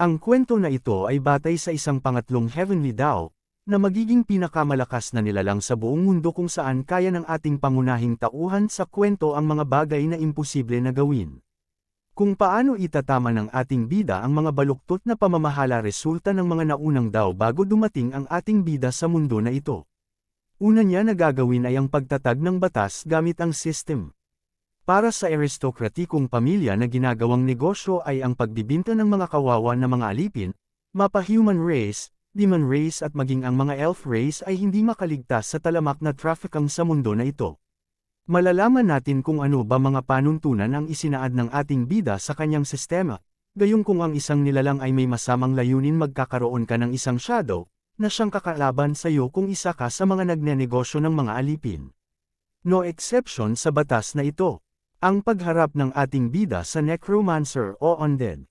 Ang kwento na ito ay batay sa isang pangatlong heavenly Tao, na magiging pinakamalakas na nilalang sa buong mundo kung saan kaya ng ating pangunahing tauhan sa kwento ang mga bagay na imposible na gawin. Kung paano itatama ng ating bida ang mga baluktot na pamamahala resulta ng mga naunang Tao bago dumating ang ating bida sa mundo na ito. Una niya na gagawin ay ang pagtatag ng batas gamit ang system. Para sa aristokratikong pamilya na ginagawang negosyo ay ang pagbibinta ng mga kawawa na mga alipin, mapa-human race, demon race at maging ang mga elf race ay hindi makaligtas sa talamak na trafficking sa mundo na ito. Malalaman natin kung ano ba mga panuntunan ang isinaad ng ating bida sa kanyang sistema, gayong kung ang isang nilalang ay may masamang layunin magkakaroon ka ng isang shadow, na siyang kakalaban sa iyo kung isa ka sa mga nagnenegosyo ng mga alipin. No exception sa batas na ito. Ang pagharap ng ating bida sa necromancer o undead.